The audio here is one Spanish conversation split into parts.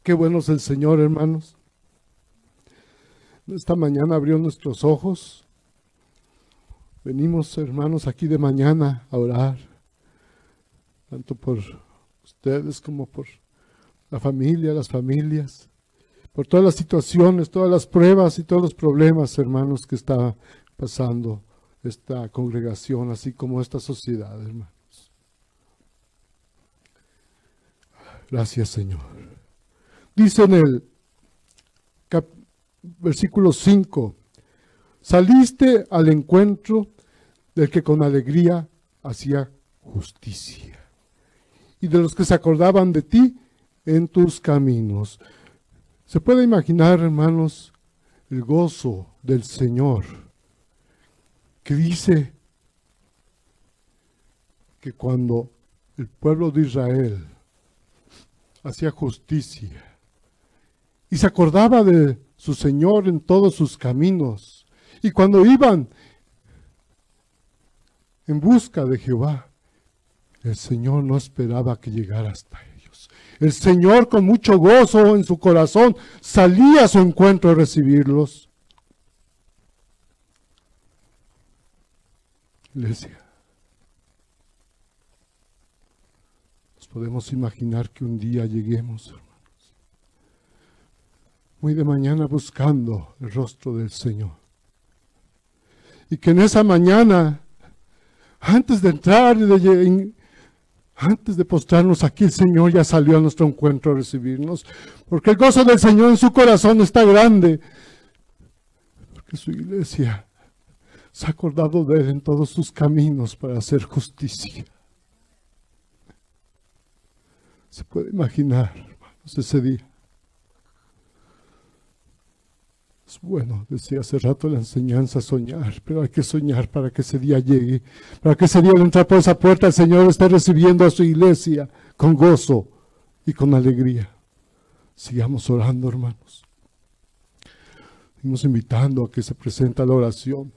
Qué bueno es el Señor, hermanos. Esta mañana abrió nuestros ojos. Venimos, hermanos, aquí de mañana a orar, tanto por ustedes como por la familia, las familias, por todas las situaciones, todas las pruebas y todos los problemas, hermanos, que está pasando esta congregación, así como esta sociedad, hermanos. Gracias, Señor. Dice en el versículo 5, saliste al encuentro del que con alegría hacía justicia y de los que se acordaban de ti en tus caminos. Se puede imaginar, hermanos, el gozo del Señor, que dice que cuando el pueblo de Israel hacía justicia y se acordaba de su Señor en todos sus caminos, y cuando iban en busca de Jehová, el Señor no esperaba que llegara hasta ellos. El Señor, con mucho gozo en su corazón, salía a su encuentro a recibirlos. Iglesia, nos podemos imaginar que un día lleguemos, hermanos, muy de mañana buscando el rostro del Señor. Y que en esa mañana, antes de entrar y antes de postrarnos aquí, el Señor ya salió a nuestro encuentro a recibirnos. Porque el gozo del Señor en su corazón está grande. Porque su iglesia se ha acordado de Él en todos sus caminos para hacer justicia. Se puede imaginar, hermanos, ese día. Es bueno, decía hace rato la enseñanza, soñar, pero hay que soñar para que ese día llegue, para que ese día al entrar por esa puerta el Señor esté recibiendo a su iglesia con gozo y con alegría. Sigamos orando, hermanos. Seguimos invitando a que se presente la oración.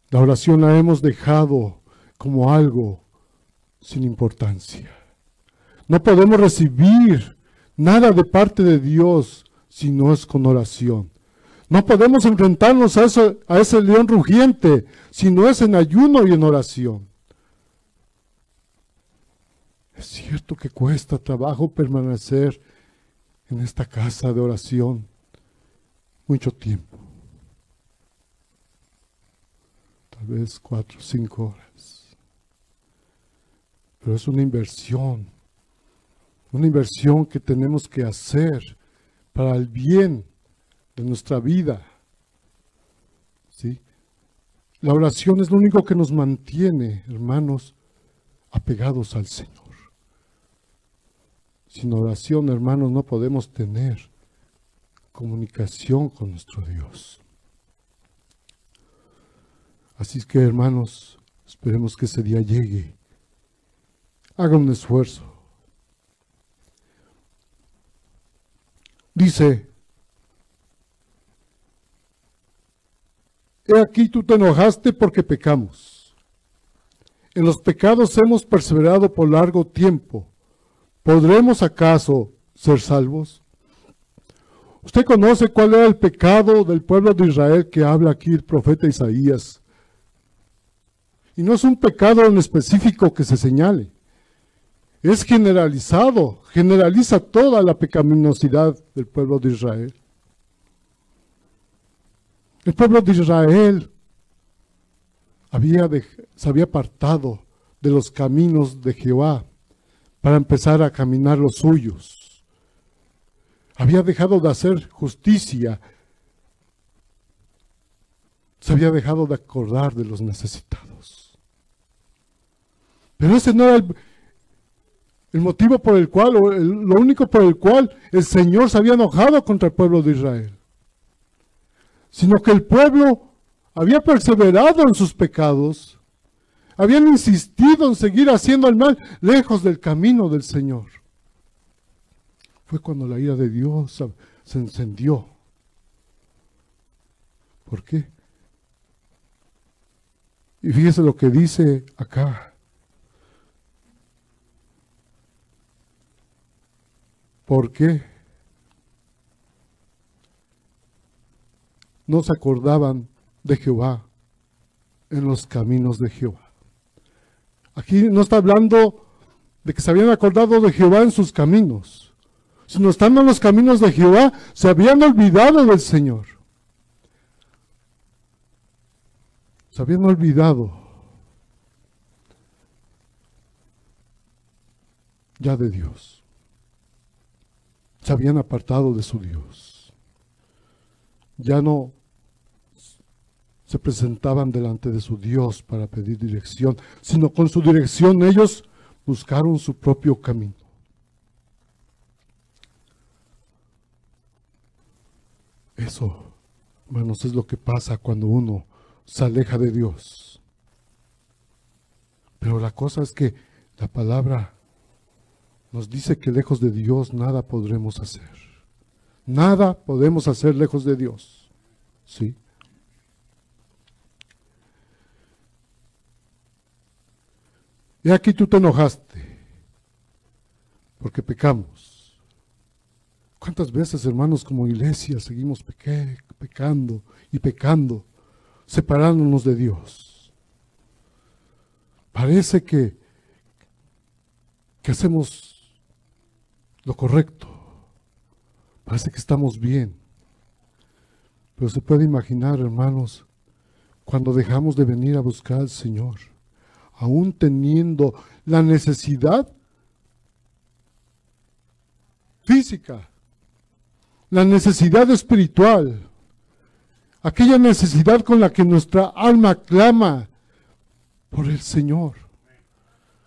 La oración la hemos dejado como algo sin importancia. No podemos recibir nada de parte de Dios si no es con oración. No podemos enfrentarnos a ese león rugiente si no es en ayuno y en oración. Es cierto que cuesta trabajo permanecer en esta casa de oración mucho tiempo. Tal vez 4 o 5 horas. Pero es una inversión que tenemos que hacer para el bien de nuestra vida. ¿Sí? La oración es lo único que nos mantiene, hermanos, apegados al Señor. Sin oración, hermanos, no podemos tener comunicación con nuestro Dios. Así es que, hermanos, esperemos que ese día llegue. Haga un esfuerzo. Dice, he aquí tú te enojaste porque pecamos. En los pecados hemos perseverado por largo tiempo. ¿Podremos acaso ser salvos? Usted conoce cuál era el pecado del pueblo de Israel que habla aquí el profeta Isaías. Y no es un pecado en específico que se señale. Es generalizado, generaliza toda la pecaminosidad del pueblo de Israel. El pueblo de Israel se había apartado de los caminos de Jehová para empezar a caminar los suyos. Había dejado de hacer justicia. Se había dejado de acordar de los necesitados. Pero ese no era el motivo por el cual, o lo único por el cual el Señor se había enojado contra el pueblo de Israel. Sino que el pueblo había perseverado en sus pecados, habían insistido en seguir haciendo el mal lejos del camino del Señor. Fue cuando la ira de Dios se encendió. ¿Por qué? Y fíjese lo que dice acá. ¿Por qué? no se acordaban de Jehová en los caminos de Jehová. Aquí no está hablando de que se habían acordado de Jehová en sus caminos, sino estando en los caminos de Jehová, se habían olvidado del Señor. Se habían olvidado ya de Dios. Se habían apartado de su Dios. Ya no se presentaban delante de su Dios para pedir dirección, sino con su dirección ellos buscaron su propio camino. Eso, hermanos, es lo que pasa cuando uno se aleja de Dios. Pero la cosa es que la palabra nos dice que lejos de Dios nada podremos hacer. Nada podemos hacer lejos de Dios. ¿Sí? Y aquí tú te enojaste porque pecamos. ¿Cuántas veces, hermanos, como iglesia seguimos pecando y pecando, separándonos de Dios? Parece que hacemos lo correcto. Parece que estamos bien. Pero se puede imaginar, hermanos, cuando dejamos de venir a buscar al Señor, aún teniendo la necesidad física, la necesidad espiritual, aquella necesidad con la que nuestra alma clama por el Señor.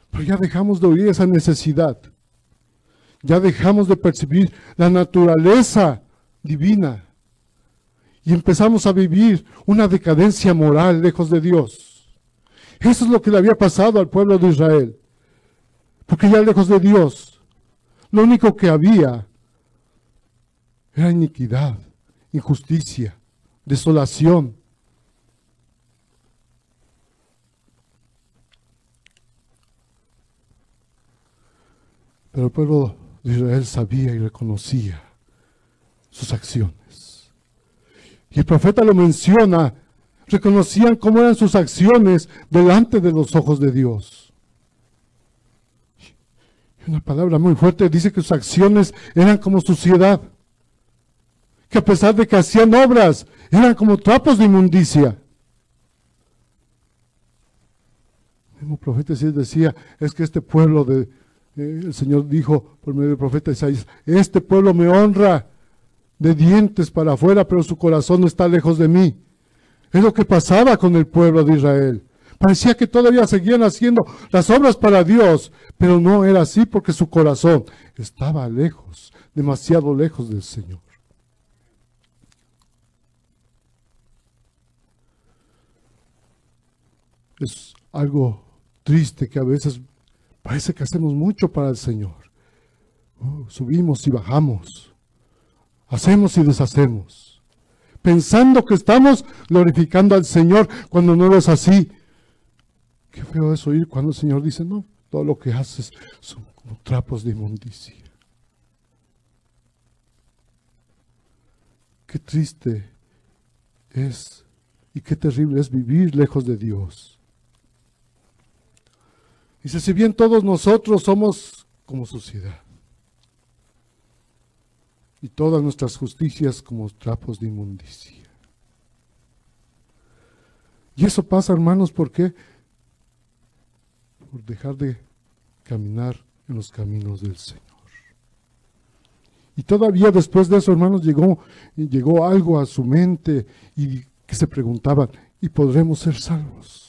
Pero ya dejamos de oír esa necesidad. Ya dejamos de percibir la naturaleza divina. Y empezamos a vivir una decadencia moral lejos de Dios. Eso es lo que le había pasado al pueblo de Israel. Porque ya lejos de Dios, lo único que había era iniquidad, injusticia, desolación. Pero el pueblo de Israel sabía y reconocía sus acciones. Y el profeta lo menciona, reconocían cómo eran sus acciones delante de los ojos de Dios. Y una palabra muy fuerte dice que sus acciones eran como suciedad, que a pesar de que hacían obras, eran como trapos de inmundicia. El mismo profeta Isaías decía, es que este pueblo el Señor dijo por medio del profeta Isaías, este pueblo me honra de dientes para afuera, pero su corazón está lejos de mí. Es lo que pasaba con el pueblo de Israel. Parecía que todavía seguían haciendo las obras para Dios, pero no era así porque su corazón estaba lejos, demasiado lejos del Señor. Es algo triste que a veces parece que hacemos mucho para el Señor. Subimos y bajamos, hacemos y deshacemos, pensando que estamos glorificando al Señor cuando no es así. Qué feo es oír cuando el Señor dice, no, todo lo que haces son como trapos de inmundicia. Qué triste es y qué terrible es vivir lejos de Dios. Dice, si bien todos nosotros somos como suciedad, y todas nuestras justicias como trapos de inmundicia. Y eso pasa, hermanos, ¿por qué? Por dejar de caminar en los caminos del Señor. Y todavía después de eso, hermanos, llegó algo a su mente y que se preguntaban, ¿y podremos ser salvos?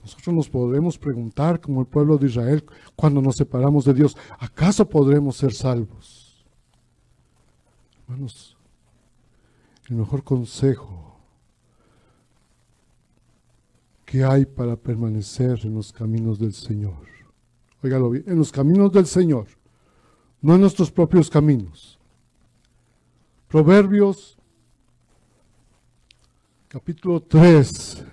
Nosotros nos podremos preguntar, como el pueblo de Israel, cuando nos separamos de Dios, ¿acaso podremos ser salvos? Hermanos, el mejor consejo que hay para permanecer en los caminos del Señor, óigalo bien, en los caminos del Señor, no en nuestros propios caminos. Proverbios, capítulo 3,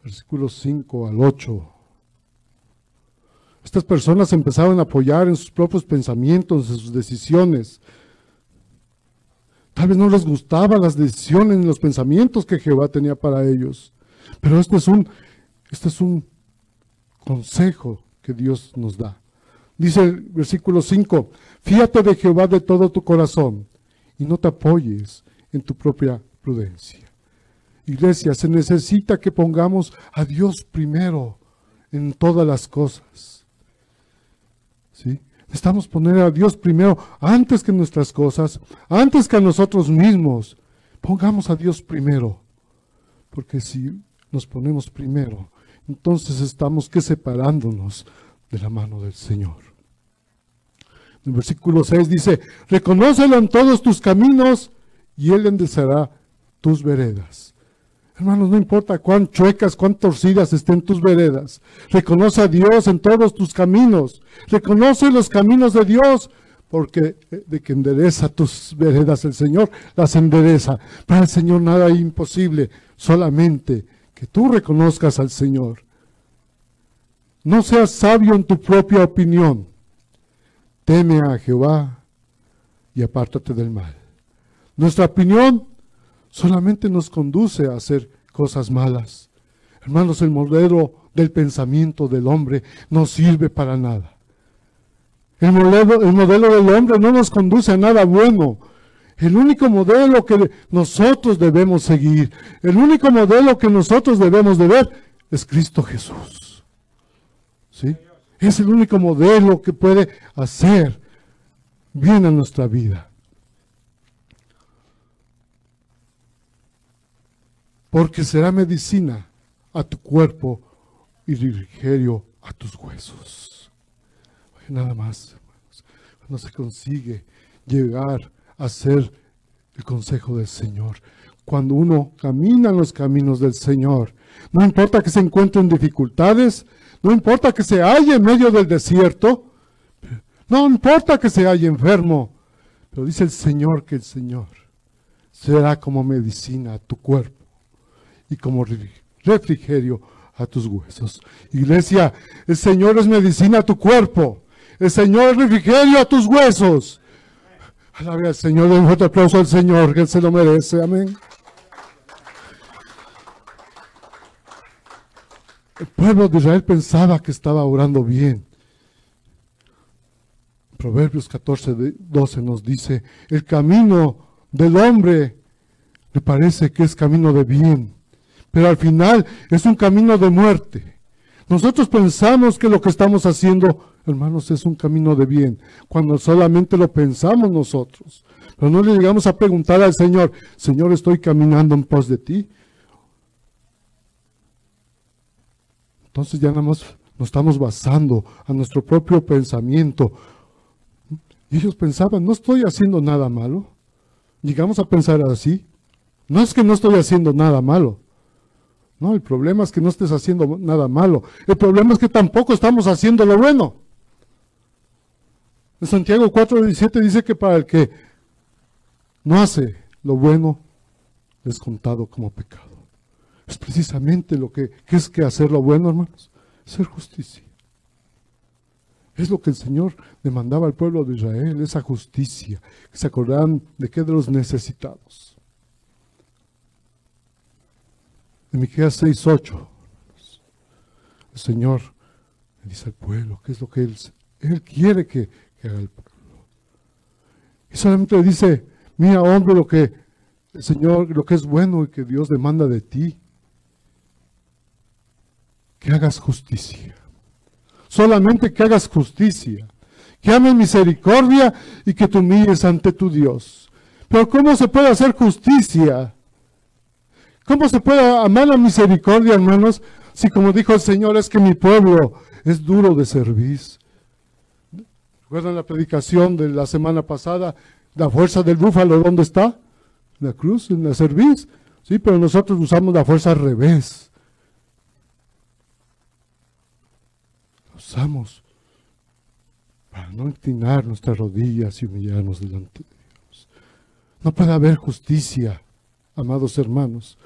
versículos 5 al 8. Estas personas empezaron a apoyar en sus propios pensamientos, en sus decisiones. Tal vez no les gustaban las decisiones ni los pensamientos que Jehová tenía para ellos. Pero este es un consejo que Dios nos da. Dice el versículo 5, fíate de Jehová de todo tu corazón y no te apoyes en tu propia prudencia. Iglesia, se necesita que pongamos a Dios primero en todas las cosas. ¿Sí? Necesitamos poner a Dios primero antes que nuestras cosas, antes que a nosotros mismos. Pongamos a Dios primero, porque si nos ponemos primero, entonces estamos separándonos de la mano del Señor. En el versículo 6 dice, reconócelo en todos tus caminos y Él enderezará tus veredas. Hermanos, no importa cuán chuecas, cuán torcidas estén tus veredas. Reconoce a Dios en todos tus caminos. Reconoce los caminos de Dios, porque de que endereza tus veredas el Señor, las endereza. Para el Señor nada es imposible, solamente que tú reconozcas al Señor. No seas sabio en tu propia opinión. Teme a Jehová y apártate del mal. Nuestra opinión solamente nos conduce a hacer cosas malas. Hermanos, el modelo del pensamiento del hombre no sirve para nada. El modelo del hombre no nos conduce a nada bueno. El único modelo que nosotros debemos seguir, el único modelo que nosotros debemos de ver es Cristo Jesús. ¿Sí? Es el único modelo que puede hacer bien a nuestra vida. Porque será medicina a tu cuerpo y refrigerio a tus huesos. Nada más, hermanos, no se consigue llegar a ser el consejo del Señor. Cuando uno camina en los caminos del Señor, no importa que se encuentre en dificultades, no importa que se halle en medio del desierto, no importa que se halle enfermo, pero dice el Señor que el Señor será como medicina a tu cuerpo y como refrigerio a tus huesos. Iglesia, el Señor es medicina a tu cuerpo, el Señor es refrigerio a tus huesos. Alabe al Señor, den un fuerte aplauso al Señor, que Él se lo merece, amén. El pueblo de Israel pensaba que estaba orando bien. Proverbios 14:12 nos dice, el camino del hombre le parece que es camino de bien, pero al final es un camino de muerte. Nosotros pensamos que lo que estamos haciendo, hermanos, es un camino de bien, cuando solamente lo pensamos nosotros. Pero no le llegamos a preguntar al Señor, Señor, ¿estoy caminando en pos de ti? Entonces ya nada más nos estamos basando a nuestro propio pensamiento. Y ellos pensaban, no estoy haciendo nada malo. Llegamos a pensar así. No es que no estoy haciendo nada malo. No, el problema es que no estés haciendo nada malo. El problema es que tampoco estamos haciendo lo bueno. En Santiago 4:17 dice que para el que no hace lo bueno, es contado como pecado. Es precisamente lo que es que hacer lo bueno, hermanos, hacer justicia. Es lo que el Señor demandaba al pueblo de Israel, esa justicia, que se acordaran de que de los necesitados. En Miqueas 6:8, el Señor le dice al pueblo qué es lo que Él quiere que haga el pueblo. Y solamente le dice, mira, hombre, lo que el Señor, lo que es bueno y que Dios demanda de ti, que hagas justicia. Solamente que hagas justicia, que ames misericordia y que te humilles ante tu Dios. Pero ¿cómo se puede hacer justicia? ¿Cómo se puede amar la misericordia, hermanos? Si como dijo el Señor, es que mi pueblo es duro de cerviz. ¿Recuerdan la predicación de la semana pasada? La fuerza del búfalo, ¿dónde está? En la cruz, en la cerviz. Sí, pero nosotros usamos la fuerza al revés. Usamos para no inclinar nuestras rodillas y humillarnos delante de Dios. No puede haber justicia, amados hermanos.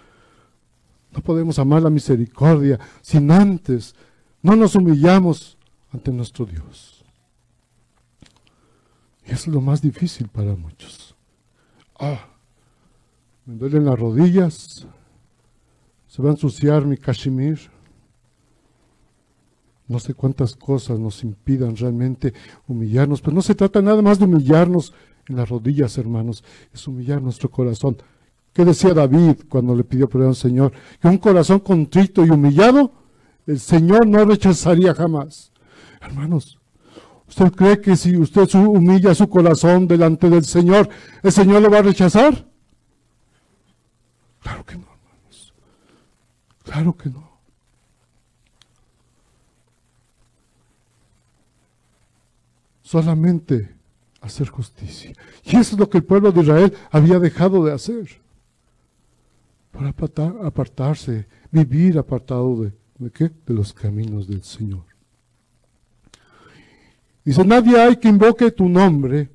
No podemos amar la misericordia sin antes no nos humillamos ante nuestro Dios. Y eso es lo más difícil para muchos. Me duelen las rodillas, se va a ensuciar mi cachemir. No sé cuántas cosas nos impidan realmente humillarnos, pero no se trata nada más de humillarnos en las rodillas, hermanos, es humillar nuestro corazón. ¿Qué decía David cuando le pidió perdón al Señor? Que un corazón contrito y humillado, el Señor no rechazaría jamás. Hermanos, ¿usted cree que si usted humilla su corazón delante del Señor, el Señor lo va a rechazar? Claro que no, hermanos. Claro que no. Solamente hacer justicia. Y eso es lo que el pueblo de Israel había dejado de hacer. Para apartarse, vivir apartado ¿de qué? De los caminos del Señor. Dice, nadie hay que invoque tu nombre,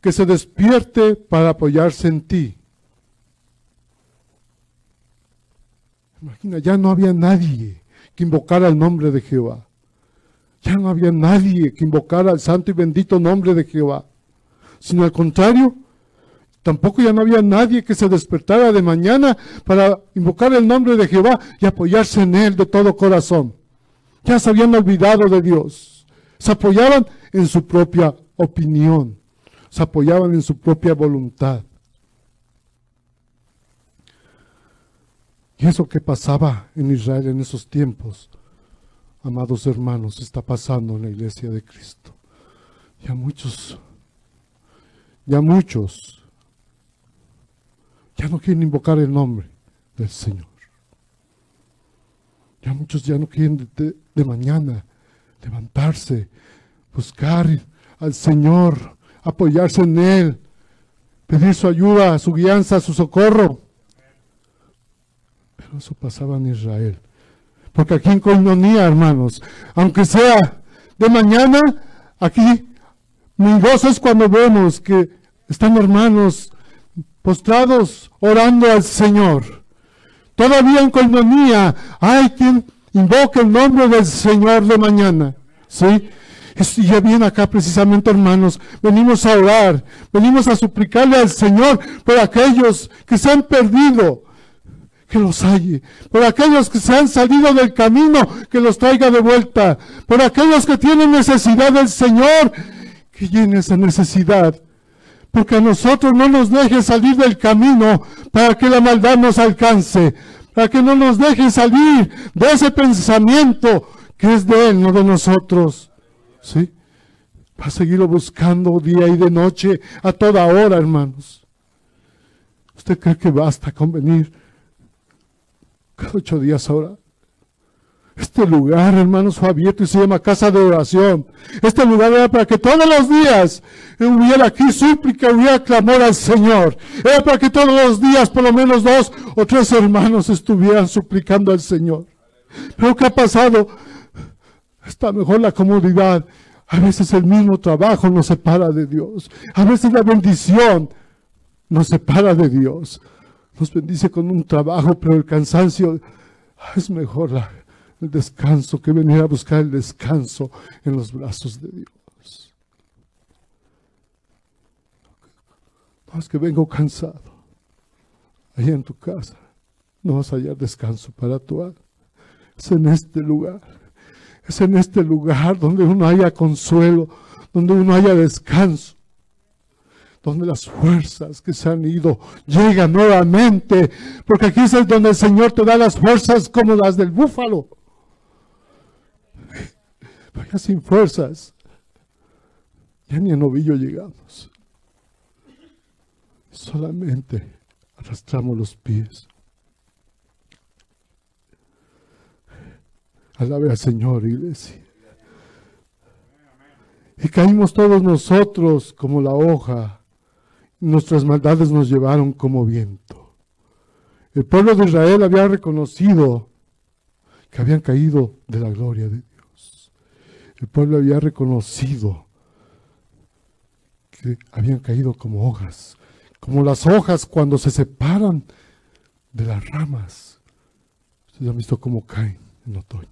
que se despierte para apoyarse en ti. Imagina, ya no había nadie que invocara el nombre de Jehová. Ya no había nadie que invocara el santo y bendito nombre de Jehová. Sino al contrario, tampoco ya no había nadie que se despertara de mañana para invocar el nombre de Jehová y apoyarse en él de todo corazón. Ya se habían olvidado de Dios. Se apoyaban en su propia opinión. Se apoyaban en su propia voluntad. Y eso que pasaba en Israel en esos tiempos, amados hermanos, está pasando en la iglesia de Cristo. Ya muchos ya no quieren invocar el nombre del Señor. Ya muchos ya no quieren de mañana levantarse, buscar al Señor, apoyarse en Él, pedir su ayuda, su guianza, su socorro. Pero eso pasaba en Israel. Porque aquí en Koinonia, hermanos, aunque sea de mañana, aquí mi gozo es cuando vemos que están hermanos postrados orando al Señor. Todavía en Koinonia hay quien invoque el nombre del Señor de mañana. ¿Sí? Y ya viene acá precisamente, hermanos, venimos a orar, venimos a suplicarle al Señor por aquellos que se han perdido, que los halle, por aquellos que se han salido del camino, que los traiga de vuelta, por aquellos que tienen necesidad del Señor, que llene esa necesidad, porque a nosotros no nos deje salir del camino para que la maldad nos alcance, para que no nos deje salir de ese pensamiento que es de Él, no de nosotros. ¿Sí? Va a seguirlo buscando día y de noche, a toda hora, hermanos. ¿Usted cree que basta con venir cada 8 días ahora? Este lugar, hermanos, fue abierto y se llama casa de oración. Este lugar era para que todos los días hubiera aquí súplica, hubiera clamor al Señor. Era para que todos los días por lo menos 2 o 3 hermanos estuvieran suplicando al Señor. Pero ¿qué ha pasado? Está mejor la comodidad. A veces el mismo trabajo nos separa de Dios. A veces la bendición nos separa de Dios. Nos bendice con un trabajo, pero el cansancio es mejor el descanso que venir a buscar el descanso en los brazos de Dios. No es que vengo cansado. Allá en tu casa no vas a hallar descanso para tu alma. Es en este lugar. Es en este lugar donde uno haya consuelo, donde uno haya descanso, donde las fuerzas que se han ido llegan nuevamente, porque aquí es donde el Señor te da las fuerzas como las del búfalo. Vaya sin fuerzas, ya ni a novillo llegamos, solamente arrastramos los pies. Alabe al Señor, iglesia. Y caímos todos nosotros como la hoja, nuestras maldades nos llevaron como viento. El pueblo de Israel había reconocido que habían caído de la gloria de Dios. El pueblo había reconocido que habían caído como hojas, como las hojas cuando se separan de las ramas. Ustedes han visto cómo caen en otoño.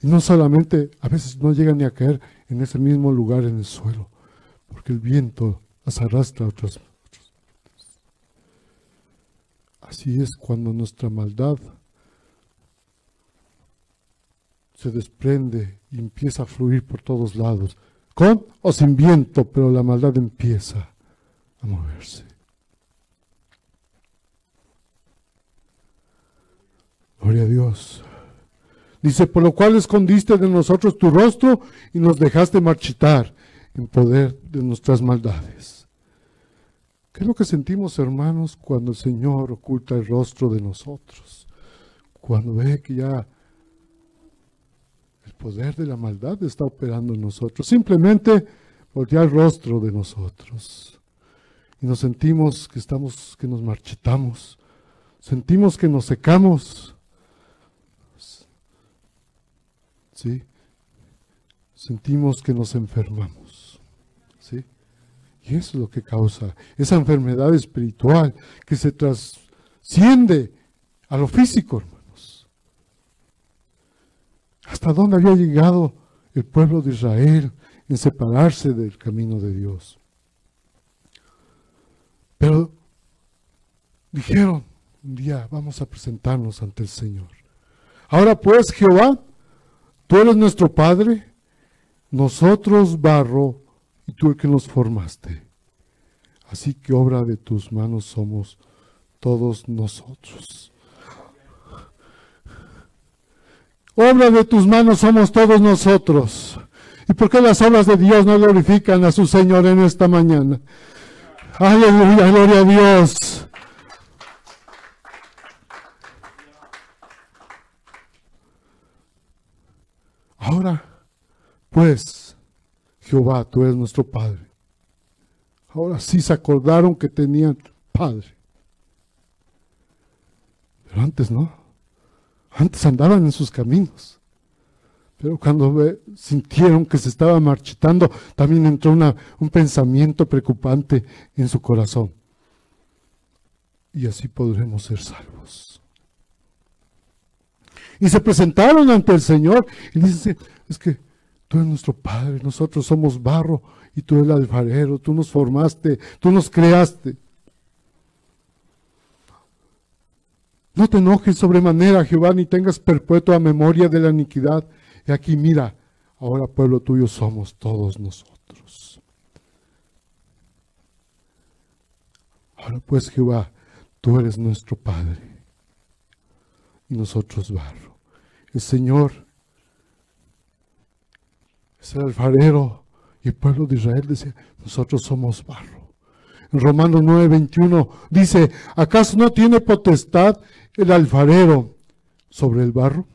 Y no solamente, a veces no llegan ni a caer en ese mismo lugar en el suelo, porque el viento las arrastra a otras. Así es cuando nuestra maldad se desprende y empieza a fluir por todos lados, con o sin viento, pero la maldad empieza a moverse. Gloria a Dios. Dice, por lo cual escondiste de nosotros tu rostro y nos dejaste marchitar en poder de nuestras maldades. ¿Qué es lo que sentimos, hermanos, cuando el Señor oculta el rostro de nosotros? Cuando ve que ya el poder de la maldad está operando en nosotros. Simplemente voltea el rostro de nosotros. Y nos sentimos que nos marchitamos. Sentimos que nos secamos. ¿Sí? Sentimos que nos enfermamos. ¿Sí? Y eso es lo que causa esa enfermedad espiritual que se trasciende a lo físico, hermanos. ¿Hasta dónde había llegado el pueblo de Israel en separarse del camino de Dios? Pero dijeron un día, vamos a presentarnos ante el Señor. Ahora pues, Jehová, tú eres nuestro Padre, nosotros barro, y tú el que nos formaste. Así que obra de tus manos somos todos nosotros. Obra de tus manos somos todos nosotros. ¿Y por qué las obras de Dios no glorifican a su Señor en esta mañana? Aleluya, gloria a Dios. Ahora, pues, Jehová, tú eres nuestro Padre. Ahora sí se acordaron que tenían Padre. Pero antes no. Antes andaban en sus caminos. Pero cuando sintieron que se estaba marchitando, también entró un pensamiento preocupante en su corazón. Y así podremos ser salvos. Y se presentaron ante el Señor y dicen, es que tú eres nuestro Padre, nosotros somos barro y tú eres el alfarero, tú nos formaste, tú nos creaste. No te enojes sobremanera, Jehová, ni tengas perpetua memoria de la iniquidad. Y aquí mira, ahora pueblo tuyo somos todos nosotros. Ahora pues, Jehová, tú eres nuestro Padre y nosotros barro. El Señor es el alfarero y el pueblo de Israel decía, nosotros somos barro. En Romanos 9:21 dice, ¿acaso no tiene potestad el alfarero sobre el barro?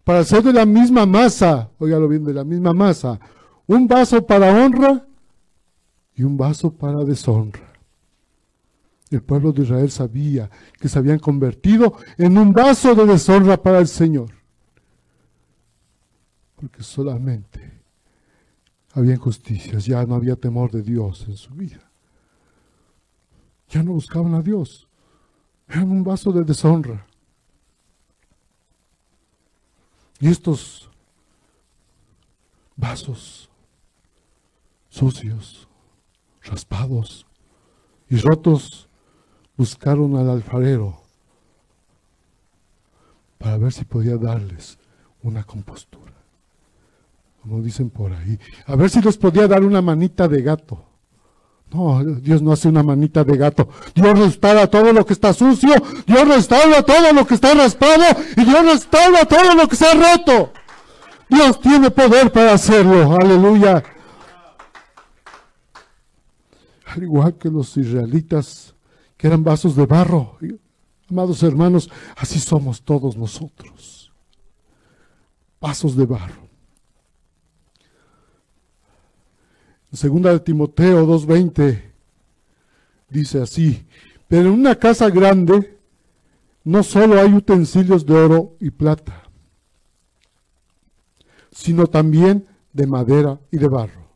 Para hacer de la misma masa, óigalo bien, de la misma masa, un vaso para honra y un vaso para deshonra. El pueblo de Israel sabía que se habían convertido en un vaso de deshonra para el Señor. Porque solamente había injusticias, ya no había temor de Dios en su vida. Ya no buscaban a Dios. Eran un vaso de deshonra. Y estos vasos sucios, raspados y rotos, buscaron al alfarero para ver si podía darles una compostura. Como dicen por ahí, a ver si les podía dar una manita de gato. No, Dios no hace una manita de gato. Dios restaura todo lo que está sucio, Dios restaura todo lo que está raspado y Dios restaura todo lo que se ha roto. Dios tiene poder para hacerlo, aleluya. Al igual que los israelitas, que eran vasos de barro, amados hermanos, así somos todos nosotros, vasos de barro. Segunda de Timoteo 2:20 dice así, pero en una casa grande no solo hay utensilios de oro y plata, sino también de madera y de barro.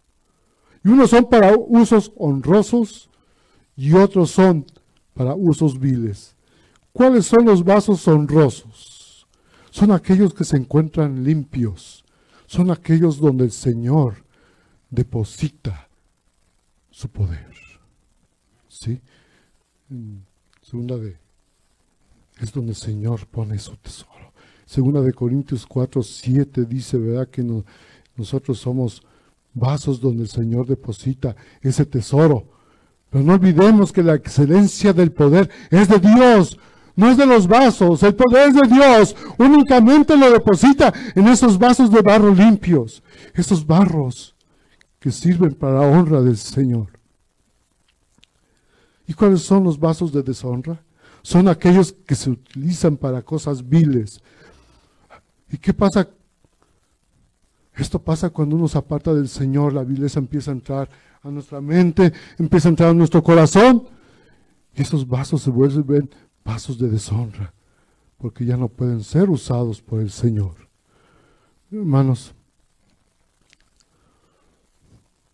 Y unos son para usos honrosos y otros son para usos viles. ¿Cuáles son los vasos honrosos? son aquellos que se encuentran limpios, son aquellos donde el Señor deposita su poder. ¿Sí? Es donde el Señor pone su tesoro. Segunda de Corintios 4:7 dice, ¿verdad? Que nosotros somos vasos donde el Señor deposita ese tesoro. Pero no olvidemos que la excelencia del poder es de Dios, no es de los vasos. El poder es de Dios. Únicamente lo deposita en esos vasos de barro limpios. Esos barros que sirven para la honra del Señor. ¿Y cuáles son los vasos de deshonra? Son aquellos que se utilizan para cosas viles. ¿Y qué pasa? Esto pasa cuando uno se aparta del Señor. La vileza empieza a entrar a nuestra mente, empieza a entrar a nuestro corazón. Y esos vasos se vuelven vasos de deshonra, porque ya no pueden ser usados por el Señor. Hermanos,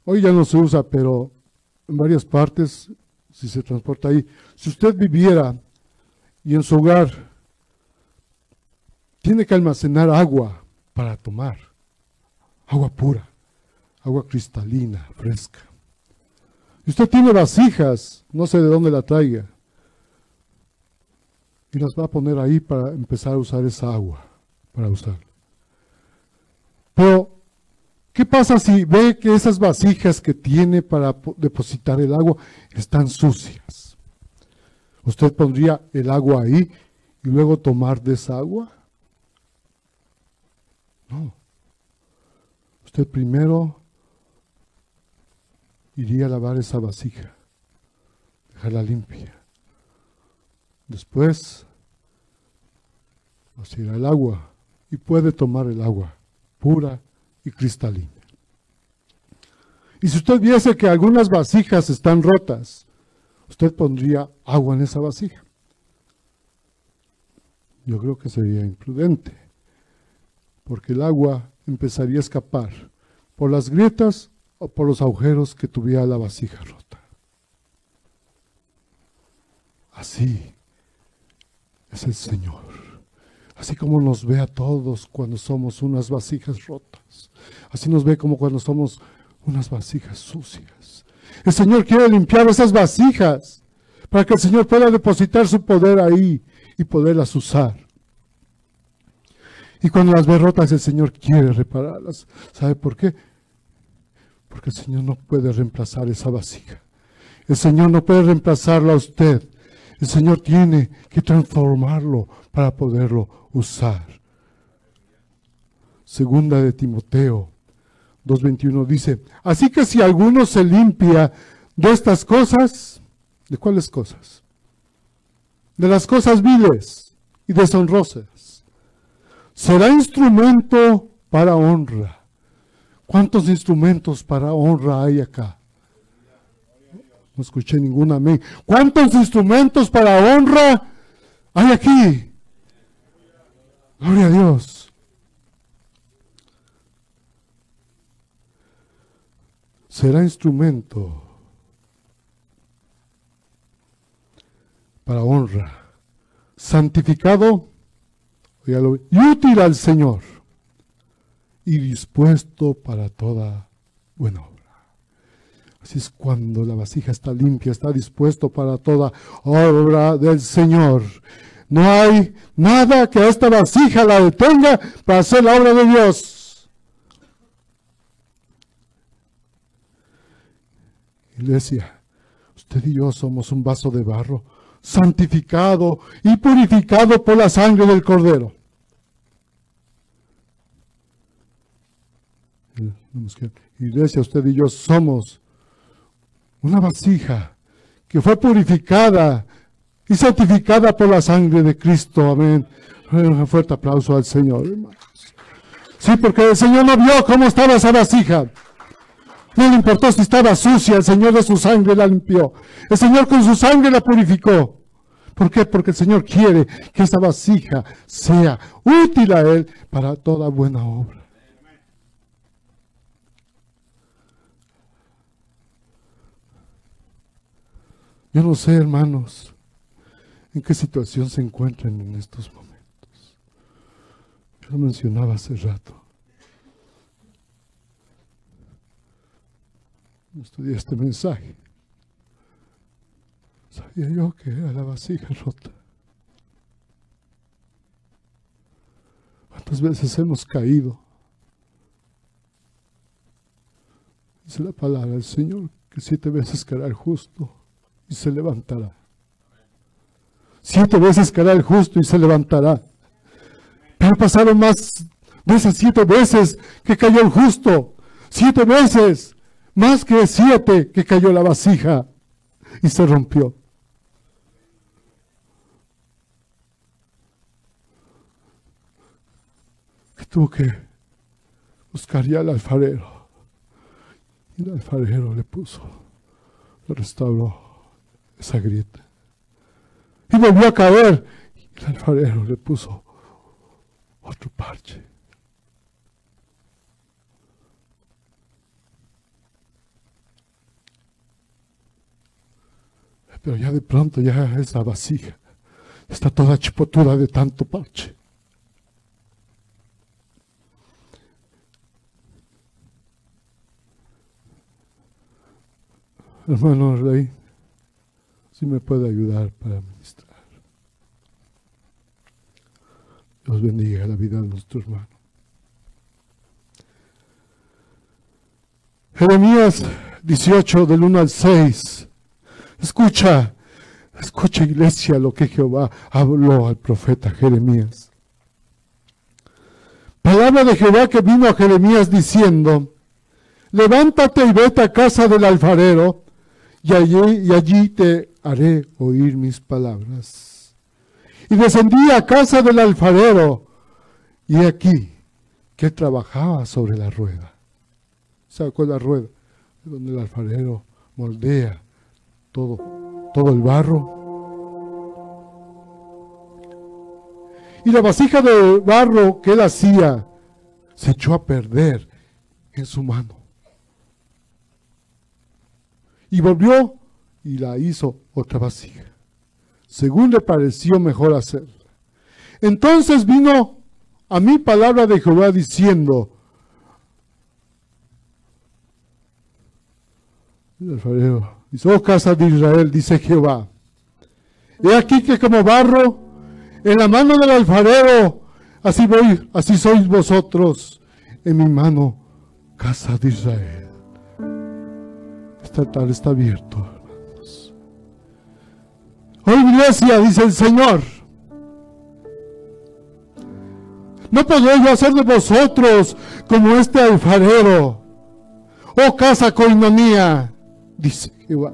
hoy ya no se usa, pero en varias partes, si se transporta ahí, si usted viviera y en su hogar tiene que almacenar agua para tomar, agua pura, agua cristalina, fresca. Y usted tiene vasijas, no sé de dónde la traiga, y las va a poner ahí para empezar a usar esa agua, para usarla. Pero, ¿qué pasa si ve que esas vasijas que tiene para depositar el agua están sucias? ¿Usted pondría el agua ahí y luego tomar de esa agua? No. Usted primero iría a lavar esa vasija, dejarla limpia. Después vaciará el agua y puede tomar el agua pura y cristalina. Y si usted viese que algunas vasijas están rotas, usted pondría agua en esa vasija. Yo creo que sería imprudente, porque el agua empezaría a escapar por las grietas o por los agujeros que tuviera la vasija rota. Así es el Señor. Así como nos ve a todos cuando somos unas vasijas rotas. Así nos ve como cuando somos unas vasijas sucias. El Señor quiere limpiar esas vasijas para que el Señor pueda depositar su poder ahí y poderlas usar. Y cuando las ve rotas, el Señor quiere repararlas. ¿Sabe por qué? Porque el Señor no puede reemplazar esa vasija. El Señor no puede reemplazarla a usted. El Señor tiene que transformarlo para poderlo usar. Segunda de Timoteo 2:21 dice, así que si alguno se limpia de estas cosas, ¿de cuáles cosas? De las cosas viles y deshonrosas, será instrumento para honra. ¿Cuántos instrumentos para honra hay acá? No escuché ningún amén. ¿Cuántos instrumentos para honra hay aquí? Gloria a Dios. Será instrumento para honra, santificado y útil al Señor y dispuesto para toda buena obra. Así es cuando la vasija está limpia, está dispuesto para toda obra del Señor. No hay nada que a esta vasija la detenga para hacer la obra de Dios. Iglesia, usted y yo somos un vaso de barro, santificado y purificado por la sangre del Cordero. Iglesia, usted y yo somos una vasija que fue purificada y santificada por la sangre de Cristo. Amén. Un fuerte aplauso al Señor, hermanos. Sí, porque el Señor no vio cómo estaba esa vasija. No le importó si estaba sucia, el Señor de su sangre la limpió. El Señor con su sangre la purificó. ¿Por qué? Porque el Señor quiere que esa vasija sea útil a Él para toda buena obra. Yo no sé, hermanos, en qué situación se encuentran en estos momentos. Yo lo mencionaba hace rato. Estudié este mensaje. Sabía yo que era la vasija rota. ¿Cuántas veces hemos caído? Dice la palabra del Señor que 7 veces caerá el justo y se levantará. 7 veces caerá el justo y se levantará. Pero pasaron más de esas 7 veces que cayó el justo. 7 veces, más que 7 que cayó la vasija y se rompió. Que tuvo que buscar ya al alfarero. Y el alfarero le restauró esa grieta. Y volvió a caer. Y el alfarero le puso otro parche. Pero ya de pronto ya esa vasija está toda chipotuda de tanto parche. Hermano Rey, si me puede ayudar para ministrar. Dios bendiga la vida de nuestro hermano. Jeremías 18, del 1 al 6. Escucha, iglesia, lo que Jehová habló al profeta Jeremías. Palabra de Jehová que vino a Jeremías diciendo: levántate y vete a casa del alfarero, y allí te haré oír mis palabras. Y descendí a casa del alfarero, y aquí que trabajaba sobre la rueda. ¿Sabe cuál es la rueda? Donde el alfarero moldea todo el barro. Y la vasija de barro que él hacía se echó a perder en su mano. Y volvió y la hizo otra vasija, según le pareció mejor hacerla. Entonces vino a mí palabra de Jehová diciendo: el alfarero dice: oh casa de Israel, dice Jehová, he aquí que como barro en la mano del alfarero, así sois vosotros en mi mano, casa de Israel. Este altar está abierto, hermanos. Oh iglesia, dice el Señor, no podré yo hacer de vosotros como este alfarero, oh casa coinonía, dice Jehová.